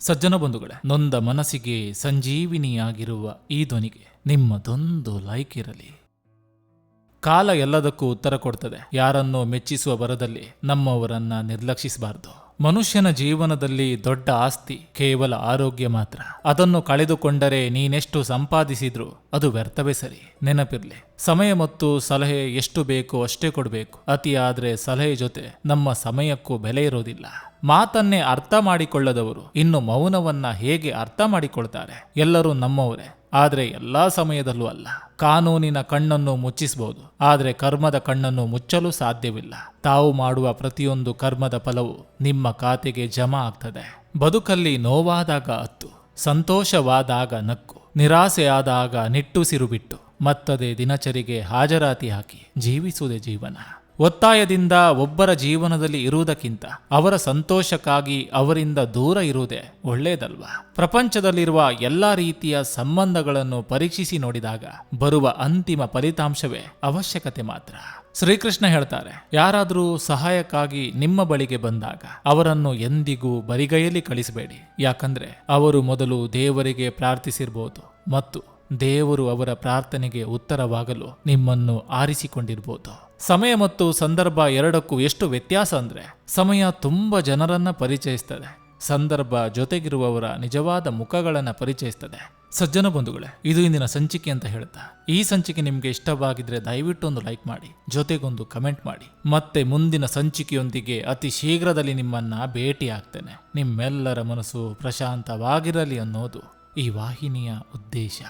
ಸಜ್ಜನ ಬಂಧುಗಳೇ, ನೊಂದ ಮನಸ್ಸಿಗೆ ಸಂಜೀವಿನಿಯಾಗಿರುವ ಈ ಧ್ವನಿಗೆ ನಿಮ್ಮದೊಂದು ಲೈಕ್ ಇರಲಿ. ಕಾಲ ಎಲ್ಲದಕ್ಕೂ ಉತ್ತರ ಕೊಡ್ತದೆ. ಯಾರನ್ನೋ ಮೆಚ್ಚಿಸುವ ಬರದಲ್ಲಿ ನಮ್ಮವರನ್ನ ನಿರ್ಲಕ್ಷಿಸಬಾರದು. ಮನುಷ್ಯನ ಜೀವನದಲ್ಲಿ ದೊಡ್ಡ ಆಸ್ತಿ ಕೇವಲ ಆರೋಗ್ಯ ಮಾತ್ರ. ಅದನ್ನು ಕಳೆದುಕೊಂಡರೆ ನೀನೆಷ್ಟು ಸಂಪಾದಿಸಿದ್ರೂ ಅದು ವ್ಯರ್ಥವೇ ಸರಿ. ನೆನಪಿರ್ಲಿ, ಸಮಯ ಮತ್ತು ಸಲಹೆ ಎಷ್ಟು ಬೇಕೋ ಅಷ್ಟೇ ಕೊಡಬೇಕು. ಅತಿಯಾದ್ರೆ ಸಲಹೆ ಜೊತೆ ನಮ್ಮ ಸಮಯಕ್ಕೂ ಬೆಲೆ ಇರೋದಿಲ್ಲ. ಮಾತನ್ನೇ ಅರ್ಥ ಮಾಡಿಕೊಳ್ಳದವರು ಇನ್ನು ಮೌನವನ್ನ ಹೇಗೆ ಅರ್ಥ ಮಾಡಿಕೊಳ್ತಾರೆ? ಎಲ್ಲರೂ ನಮ್ಮವರೇ, ಆದ್ರೆ ಎಲ್ಲಾ ಸಮಯದಲ್ಲೂ ಅಲ್ಲ. ಕಾನೂನಿನ ಕಣ್ಣನ್ನು ಮುಚ್ಚಿಸಬಹುದು, ಆದ್ರೆ ಕರ್ಮದ ಕಣ್ಣನ್ನು ಮುಚ್ಚಲು ಸಾಧ್ಯವಿಲ್ಲ. ತಾವು ಮಾಡುವ ಪ್ರತಿಯೊಂದು ಕರ್ಮದ ಫಲವು ನಿಮ್ಮ ಖಾತೆಗೆ ಜಮಾ ಆಗ್ತದೆ. ಬದುಕಲ್ಲಿ ನೋವಾದಾಗ ಅತ್ತು, ಸಂತೋಷವಾದಾಗ ನಕ್ಕು, ನಿರಾಸೆಯಾದಾಗ ನಿಟ್ಟುಸಿರು ಬಿಟ್ಟು ಮತ್ತದೇ ದಿನಚರಿಗೆ ಹಾಜರಾತಿ ಹಾಕಿ ಜೀವಿಸುವುದೇ ಜೀವನ. ಒತ್ತಾಯದಿಂದ ಒಬ್ಬರ ಜೀವನದಲ್ಲಿ ಇರುವುದಕ್ಕಿಂತ ಅವರ ಸಂತೋಷಕ್ಕಾಗಿ ಅವರಿಂದ ದೂರ ಇರುವುದೇ ಒಳ್ಳೆಯದಲ್ವಾ? ಪ್ರಪಂಚದಲ್ಲಿರುವ ಎಲ್ಲಾ ರೀತಿಯ ಸಂಬಂಧಗಳನ್ನು ಪರೀಕ್ಷಿಸಿ ನೋಡಿದಾಗ ಬರುವ ಅಂತಿಮ ಫಲಿತಾಂಶವೇ ಅವಶ್ಯಕತೆ ಮಾತ್ರ. ಶ್ರೀಕೃಷ್ಣ ಹೇಳ್ತಾರೆ, ಯಾರಾದರೂ ಸಹಾಯಕ್ಕಾಗಿ ನಿಮ್ಮ ಬಳಿಗೆ ಬಂದಾಗ ಅವರನ್ನು ಎಂದಿಗೂ ಬರಿಗೈಯಲ್ಲಿ ಕಳಿಸಬೇಡಿ. ಯಾಕಂದ್ರೆ ಅವರು ಮೊದಲು ದೇವರಿಗೆ ಪ್ರಾರ್ಥಿಸಿರ್ಬೋದು ಮತ್ತು ದೇವರು ಅವರ ಪ್ರಾರ್ಥನೆಗೆ ಉತ್ತರವಾಗಲು ನಿಮ್ಮನ್ನು ಆರಿಸಿಕೊಂಡಿರ್ಬೋದು. ಸಮಯ ಮತ್ತು ಸಂದರ್ಭ ಎರಡಕ್ಕೂ ಎಷ್ಟು ವ್ಯತ್ಯಾಸ ಅಂದ್ರೆ, ಸಮಯ ತುಂಬಾ ಜನರನ್ನ ಪರಿಚಯಿಸ್ತದೆ, ಸಂದರ್ಭ ಜೊತೆಗಿರುವವರ ನಿಜವಾದ ಮುಖಗಳನ್ನ ಪರಿಚಯಿಸ್ತದೆ. ಸಜ್ಜನ ಬಂಧುಗಳೇ, ಇದು ಇಂದಿನ ಸಂಚಿಕೆ ಅಂತ ಹೇಳ್ತಾ, ಈ ಸಂಚಿಕೆ ನಿಮ್ಗೆ ಇಷ್ಟವಾಗಿದ್ರೆ ದಯವಿಟ್ಟು ಒಂದು ಲೈಕ್ ಮಾಡಿ, ಜೊತೆಗೊಂದು ಕಮೆಂಟ್ ಮಾಡಿ. ಮತ್ತೆ ಮುಂದಿನ ಸಂಚಿಕೆಯೊಂದಿಗೆ ಅತಿ ಶೀಘ್ರದಲ್ಲಿ ನಿಮ್ಮನ್ನ ಭೇಟಿ ಆಗ್ತೇನೆ. ನಿಮ್ಮೆಲ್ಲರ ಮನಸ್ಸು ಪ್ರಶಾಂತವಾಗಿರಲಿ ಅನ್ನೋದು ಈ ವಾಹಿನಿಯ ಉದ್ದೇಶ.